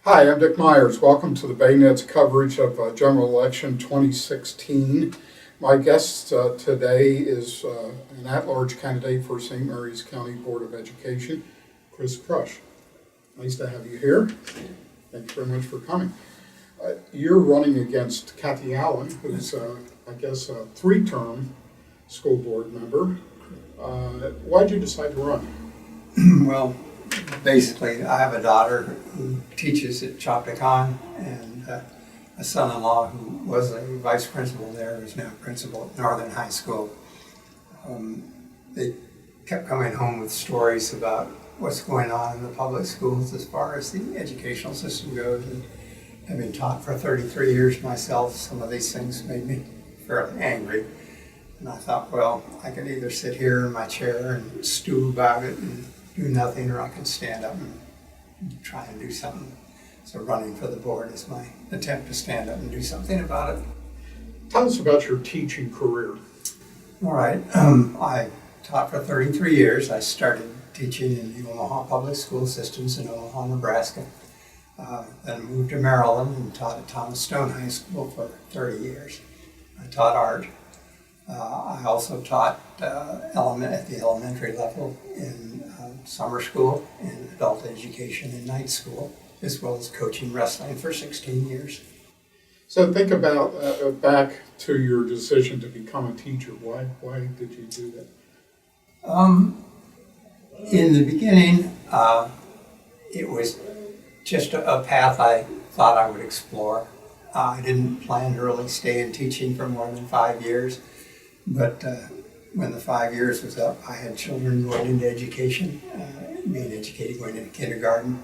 Hi, I'm Dick Myers. Welcome to the Baynet's coverage of General Election 2016. My guest today is an at-large candidate for St. Mary's County Board of Education, Krush. Nice to have you here. Thank you very much for coming. You're running against Kathy Allen, who's, I guess, a three-term school board member. Why did you decide to run? Well, basically, I have a daughter who teaches at Chopticon and a son-in-law who was a vice principal there, who's now principal at Northern High School. They kept coming home with stories about what's going on in the public schools as far as the educational system goes. And having taught for 33 years myself, some of these things made me fairly angry. And I thought, well, I could either sit here in my chair and stew about it and do nothing, or I can stand up and try and do something. So running for the board is my attempt to stand up and do something about it. Tell us about your teaching career. All right. I taught for 33 years. I started teaching in the Omaha public school systems in Omaha, Nebraska. Then moved to Maryland and taught at Thomas Stone High School for 30 years. I taught art. I also taught at the elementary level in summer school and adult education in night school, as well as coaching wrestling for 16 years. So think about back to your decision to become a teacher. Why did you do that? In the beginning, it was just a path I thought I would explore. I didn't plan to really stay in teaching for more than 5 years, but when the 5 years was up, I had children going into education, being educated, going into kindergarten,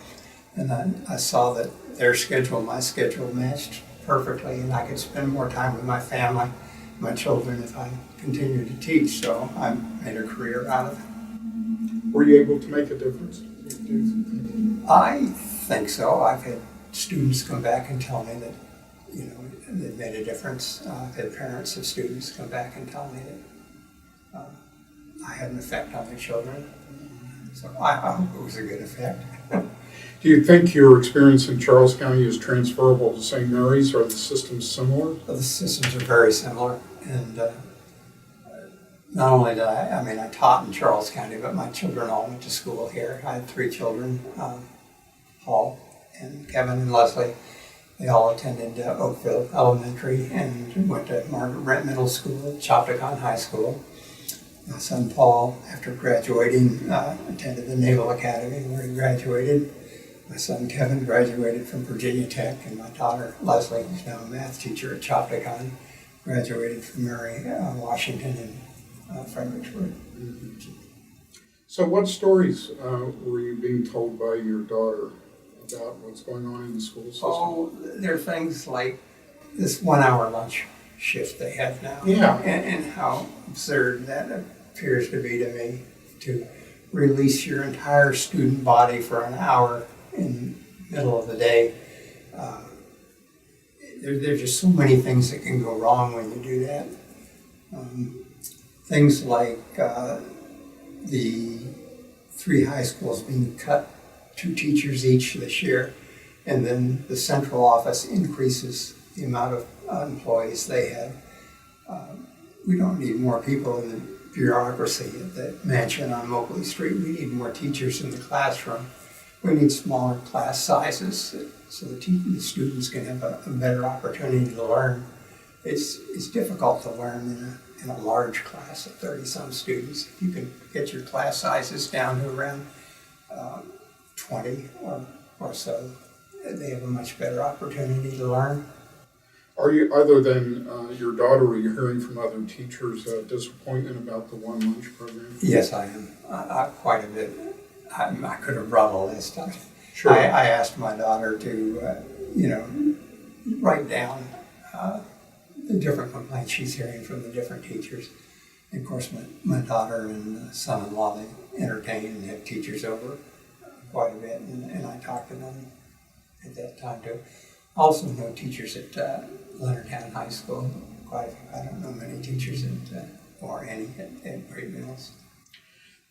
and I saw that their schedule, my schedule matched perfectly, and I could spend more time with my family, my children, if I continued to teach, so I made a career out of it. Were you able to make a difference? I think so. I've had students come back and tell me that, they've made a difference. I've had parents of students come back and tell me that I had an effect on their children. So I hope it was a good effect. Do you think your experience in Charles County is transferable to St. Mary's? Are the systems similar? The systems are very similar. And not only did I taught in Charles County, but my children all went to school here. I had 3 children, Paul and Kevin and Leslie. They all attended Oakville Elementary and went to Margaret Brent Middle School, Chopticon High School. My son Paul, after graduating, attended the Naval Academy where he graduated. My son Kevin graduated from Virginia Tech, and my daughter Leslie, who's now a math teacher at Chopticon, graduated from Mary Washington in Fredericksburg. Mm-hmm. So what stories were you being told by your daughter about what's going on in the school system? Oh, there are things like this 1-hour lunch shift they have now. Yeah. And how absurd that appears to be to me, to release your entire student body for an hour in the middle of the day. There's just so many things that can go wrong when you do that. Things like the 3 high schools being cut 2 teachers each this year, and then the central office increases the amount of employees they have. We don't need more people in the bureaucracy at the mansion on Moakley Street. We need more teachers in the classroom. We need smaller class sizes so the students can have a better opportunity to learn. It's difficult to learn in a large class of 30-some students. If you can get your class sizes down to around 20 or so, they have a much better opportunity to learn. Are you, other than your daughter, are you hearing from other teachers disappointment about the one lunch program? Yes, I am. Quite a bit. I could have brought a list. Sure. I asked my daughter to, write down the different complaints she's hearing from the different teachers. And of course, my daughter and son-in-law, they entertain and have teachers over quite a bit, and I talked to them at that time too. I also know teachers at Leonardtown High School. I don't know many teachers or any at Great Mills.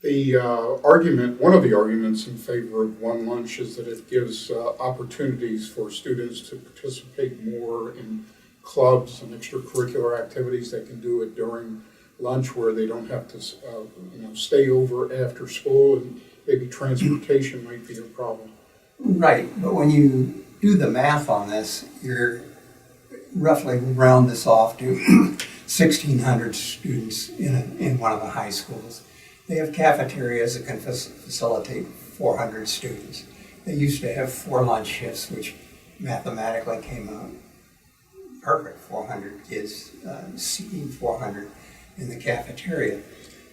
The argument, one of the arguments in favor of one lunch is that it gives opportunities for students to participate more in clubs and extracurricular activities. They can do it during lunch where they don't have to stay over after school, and maybe transportation might be a problem. Right, but when you do the math on this, you're roughly round this off to 1,600 students in one of the high schools. They have cafeterias that can facilitate 400 students. They used to have 4 lunch shifts, which mathematically came out perfect, 400 kids, seating 400 in the cafeteria.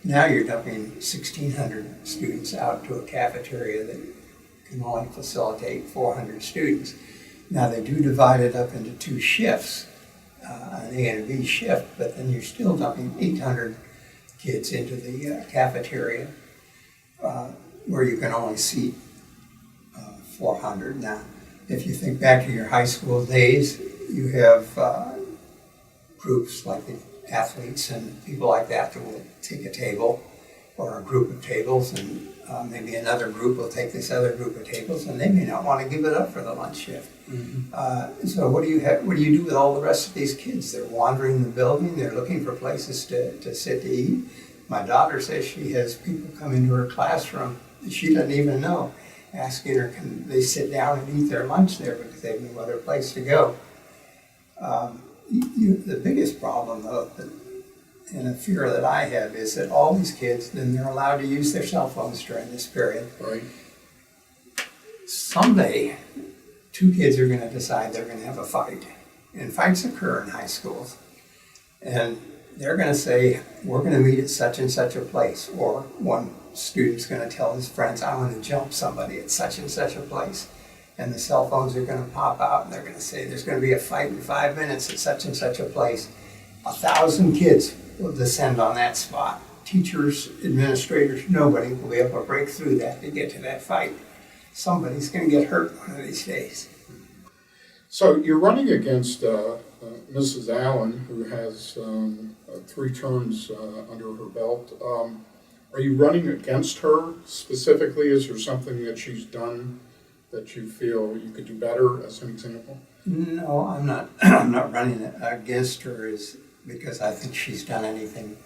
Now you're dumping 1,600 students out to a cafeteria that can only facilitate 400 students. Now they do divide it up into 2 shifts, an A and a B shift, but then you're still dumping 800 kids into the cafeteria where you can only seat 400. Now, if you think back to your high school days, you have groups like the athletes and people like that that will take a table or a group of tables, and maybe another group will take this other group of tables, and they may not want to give it up for the lunch shift. Mm-hmm. So what do you do with all the rest of these kids? They're wandering the building. They're looking for places to sit to eat. My daughter says she has people come into her classroom that she doesn't even know, asking her, can they sit down and eat their lunch there because they have no other place to go. The biggest problem, though, and a fear that I have, is that all these kids, then they're allowed to use their cell phones during this period. Right. Someday, 2 kids are going to decide they're going to have a fight. And fights occur in high schools. And they're going to say, we're going to meet at such and such a place. Or one student's going to tell his friends, I want to jump somebody at such and such a place. And the cell phones are going to pop out, and they're going to say, there's going to be a fight in 5 minutes at such and such a place. 1,000 kids will descend on that spot. Teachers, administrators, nobody will be able to break through that to get to that fight. Somebody's going to get hurt one of these days. So you're running against Mrs. Allen, who has 3 terms under her belt. Are you running against her specifically? Is there something that she's done that you feel you could do better, as an example? No, I'm not. I'm not running against her because I think she's done anything,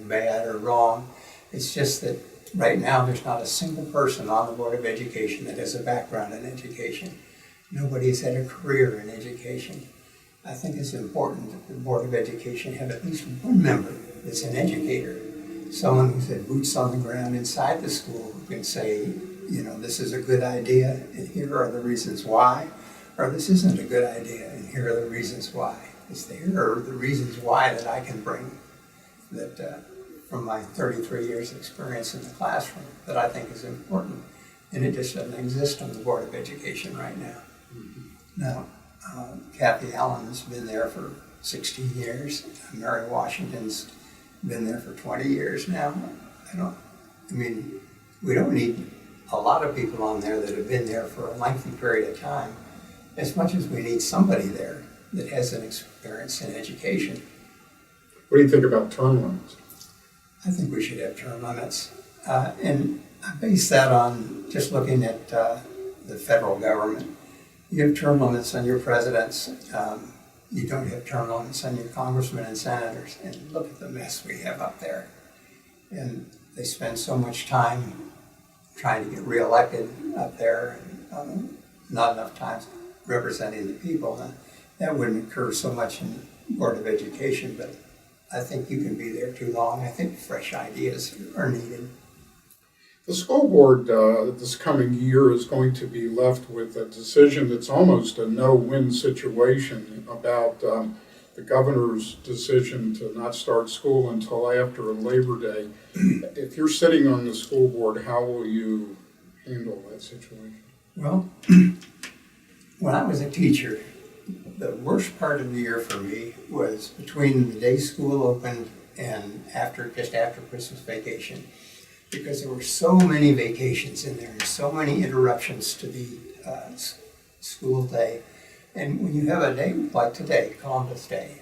bad or wrong. It's just that right now there's not a single person on the Board of Education that has a background in education. Nobody's had a career in education. I think it's important that the Board of Education have at least one member that's an educator, someone who's had boots on the ground inside the school who can say, this is a good idea and here are the reasons why, or this isn't a good idea and here are the reasons why. Here are the reasons why that I can bring that from my 33 years of experience in the classroom that I think is important, and it just doesn't exist on the Board of Education right now. Mm-hmm. Now, Kathy Allen's been there for 16 years. Mary Washington's been there for 20 years now. We don't need a lot of people on there that have been there for a lengthy period of time, as much as we need somebody there that has an experience in education. What do you think about term limits? I think we should have term limits. And I base that on just looking at the federal government. You have term limits on your presidents. You don't have term limits on your congressmen and senators. And look at the mess we have up there. And they spend so much time trying to get reelected up there, and not enough time representing the people. That wouldn't occur so much in the Board of Education, but I think you can be there too long. I think fresh ideas are needed. The school board this coming year is going to be left with a decision that's almost a no-win situation about the governor's decision to not start school until after Labor Day. If you're sitting on the school board, how will you handle that situation? Well, when I was a teacher, the worst part of the year for me was between the day school opened and just after Christmas vacation, because there were so many vacations in there and so many interruptions to the school day. And when you have a day like today, Columbus Day,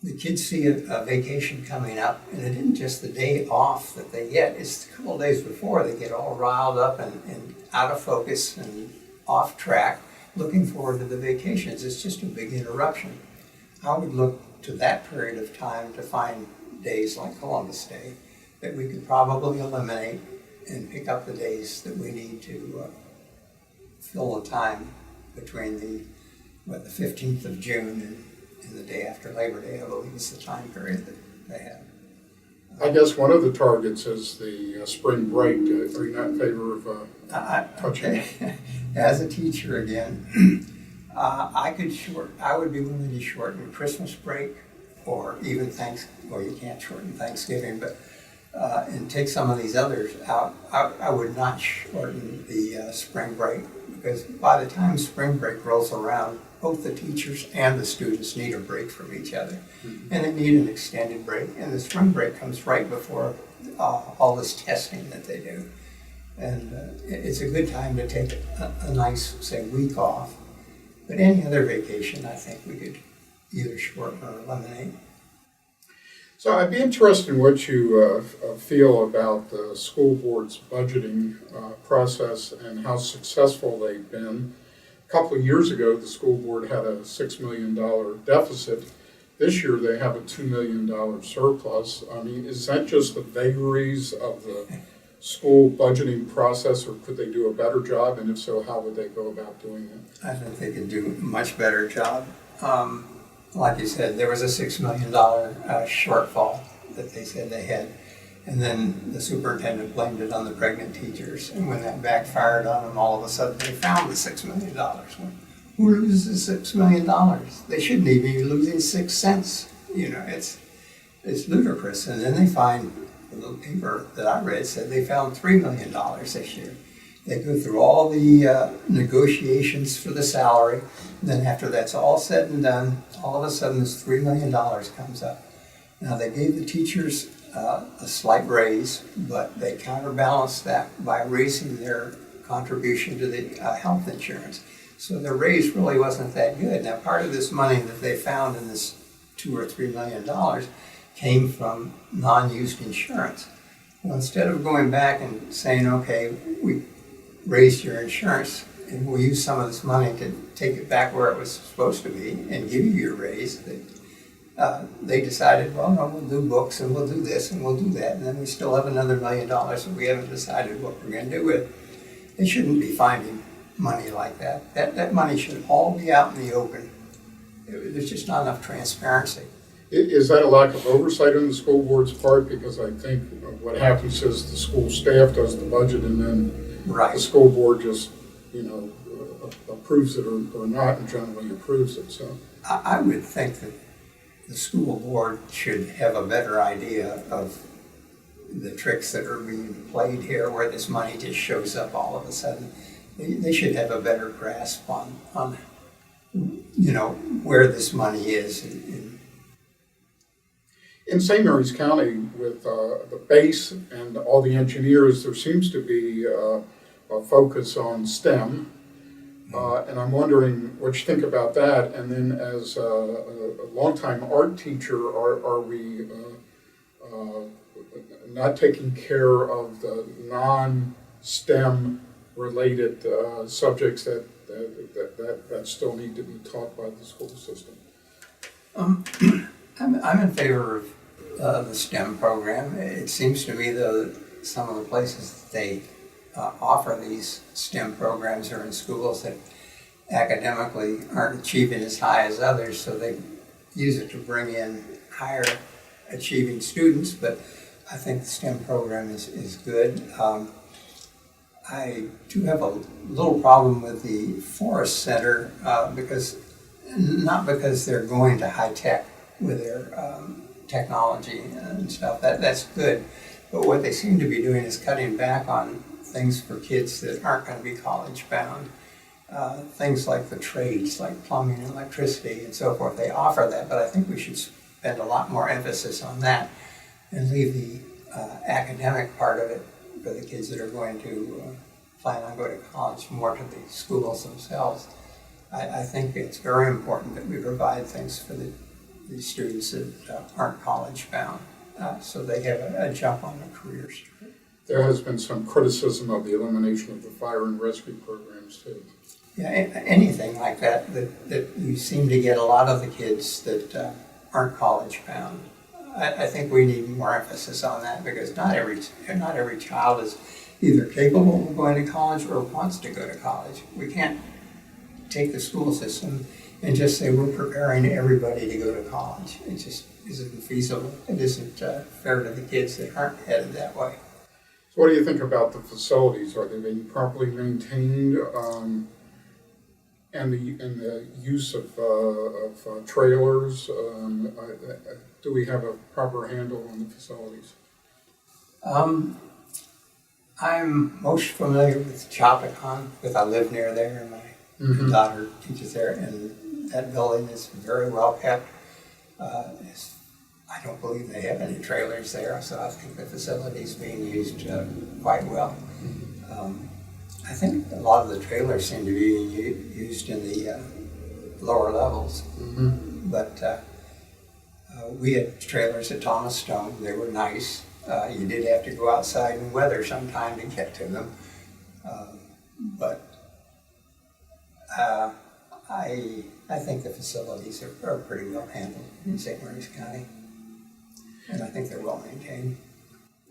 the kids see a vacation coming up, and it isn't just the day off that they get, it's a couple of days before they get all riled up and out of focus and off track, looking forward to the vacations. It's just a big interruption. I would look to that period of time to find days like Columbus Day that we could probably eliminate and pick up the days that we need to fill the time between the 15th of June and the day after Labor Day, I believe is the time period that they have. I guess one of the targets is the spring break. Are you not in favor of touching it? As a teacher again, I would be willing to shorten Christmas break, or even well, you can't shorten Thanksgiving, but and take some of these others out. I would not shorten the spring break, because by the time spring break rolls around, both the teachers and the students need a break from each other. Mm-hmm. And they need an extended break. And the spring break comes right before all this testing that they do. And it's a good time to take a nice, say, week off. But any other vacation, I think we could either shorten or eliminate. So I'd be interested in what you feel about the school board's budgeting process and how successful they've been. A couple of years ago, the school board had a $6 million deficit. This year, they have a $2 million surplus. I mean, is that just the vagaries of the school budgeting process, or could they do a better job? And if so, how would they go about doing it? I think they could do a much better job. Like you said, there was a $6 million shortfall that they said they had. And then the superintendent blamed it on the pregnant teachers. And when that backfired on them, all of a sudden they found the $6 million. Well, who loses $6 million? They shouldn't even be losing 6 cents. You know, it's ludicrous. And then they find, the little paper that I read said they found $3 million this year. They go through all the negotiations for the salary. And then after that's all said and done, all of a sudden this $3 million comes up. Now they gave the teachers a slight raise, but they counterbalanced that by raising their contribution to the health insurance. So their raise really wasn't that good. Now part of this money that they found in this $2 or $3 million came from non-used insurance. Well, instead of going back and saying, okay, we raised your insurance and we'll use some of this money to take it back where it was supposed to be and give you your raise, they decided, well, no, we'll do books and we'll do this and we'll do that, and then we still have another $1 million that we haven't decided what we're going to do with. They shouldn't be finding money like that. That money should all be out in the open. There's just not enough transparency. Is that a lack of oversight on the school board's part? Because I think what happens is the school staff does the budget, and then the school board just, approves it or not, and generally approves it. So I would think that the school board should have a better idea of the tricks that are being played here, where this money just shows up all of a sudden. They should have a better grasp on where this money is. In St. Mary's County, with the base and all the engineers, there seems to be a focus on STEM. And I'm wondering what you think about that. And then as a longtime art teacher, are we not taking care of the non-STEM related subjects that still need to be taught by the school system? I'm in favor of the STEM program. It seems to me, though, some of the places that they offer these STEM programs are in schools that academically aren't achieving as high as others, so they use it to bring in higher achieving students. But I think the STEM program is good. I do have a little problem with the Forest Center not because they're going to high tech with their technology and stuff. That's good. But what they seem to be doing is cutting back on things for kids that aren't going to be college bound. Things like the trades, like plumbing and electricity and so forth. They offer that, but I think we should spend a lot more emphasis on that and leave the academic part of it for the kids that are going to plan on going to college more to the schools themselves. I think it's very important that we provide things for the the students that aren't college bound, so they have a jump on the careers. There has been some criticism of the elimination of the fire and rescue programs too. Yeah, anything like that, that you seem to get a lot of the kids that aren't college bound. I think we need more emphasis on that, because not every child is either capable of going to college or wants to go to college. We can't take the school system and just say we're preparing everybody to go to college. It just isn't feasible. It isn't fair to the kids that aren't headed that way. So what do you think about the facilities? Are they being properly maintained? And the use of trailers? Do we have a proper handle on the facilities? I'm most familiar with Chopicon, because I live near there and my daughter teaches there, and that building is very well kept. I don't believe they have any trailers there, so I think the facility is being used quite well. I think a lot of the trailers seem to be used in the lower levels, but we had trailers at Thomas Stone. They were nice. You did have to go outside in weather sometime to get to them, but I think the facilities are pretty well handled in St. Mary's County, and I think they're well maintained.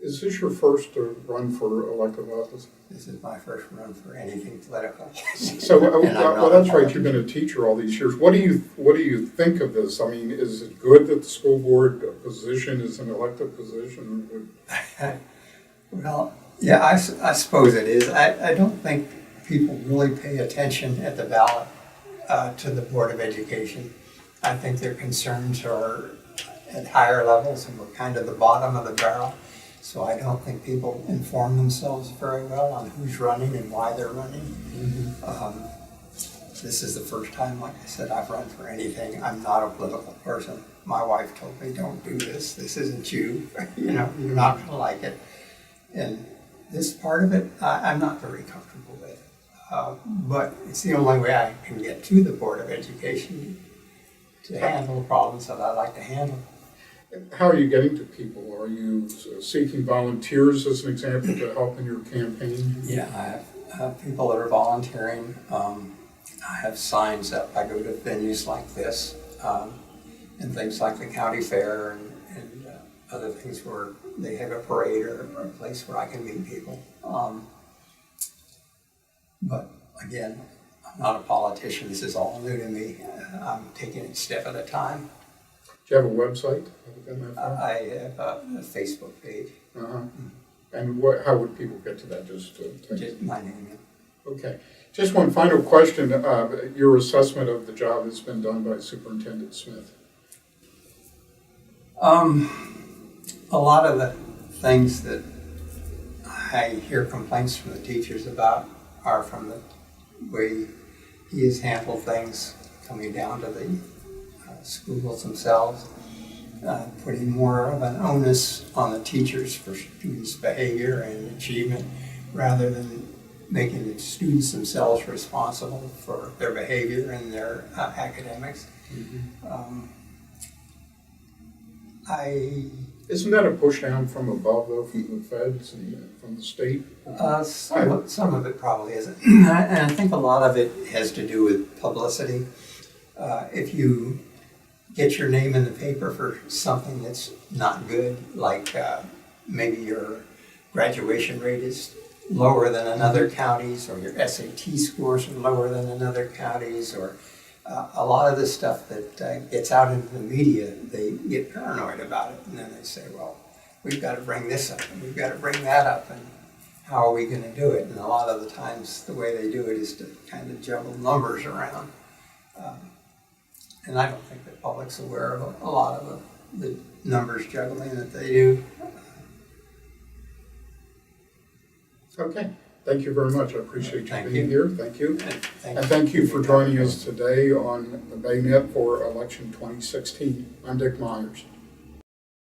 Is this your first run for elected office? This is my first run for anything political. So, well, that's right. You've been a teacher all these years. What do you think of this? I mean, is it good that the school board position is an elected position? Well, yeah, I suppose it is. I don't think people really pay attention at the ballot to the Board of Education. I think their concerns are at higher levels, and we're kind of the bottom of the barrel. So I don't think people inform themselves very well on who's running and why they're running. This is the first time, like I said, I've run for anything. I'm not a political person. My wife told me, don't do this. This isn't you. You know, you're not going to like it. And this part of it, I'm not very comfortable with. But it's the only way I can get to the Board of Education to handle the problems that I like to handle. How are you getting to people? Are you seeking volunteers, as an example, to help in your campaign? Yeah, I have people that are volunteering. I have signs up. I go to venues like this and things like the county fair and other things where they have a parade or a place where I can meet people. But again, I'm not a politician. This is all new to me. I'm taking it a step at a time. Do you have a website? I have a Facebook page. And how would people get to that? Just my name. Okay. Just one final question. Your assessment of the job that's been done by Superintendent Smith. A lot of the things that I hear complaints from the teachers about are from the way he has handled things coming down to the schools themselves, putting more of an onus on the teachers for students' behavior and achievement rather than making the students themselves responsible for their behavior and their academics. Isn't that a push down from above, though, from the feds and from the state? Some of it probably isn't. And I think a lot of it has to do with publicity. If you get your name in the paper for something that's not good, like maybe your graduation rate is lower than another county's, or your SAT scores are lower than another county's, or a lot of the stuff that gets out into the media, they get paranoid about it, and then they say, well, we've got to bring this up, and we've got to bring that up, and how are we going to do it? And a lot of the times, the way they do it is to kind of juggle numbers around. And I don't think the public's aware of a lot of the numbers juggling that they do. Okay. Thank you very much. I appreciate you being here. Thank you. And thank you for joining us today on the Baynet for election 2016. I'm Dick Myers.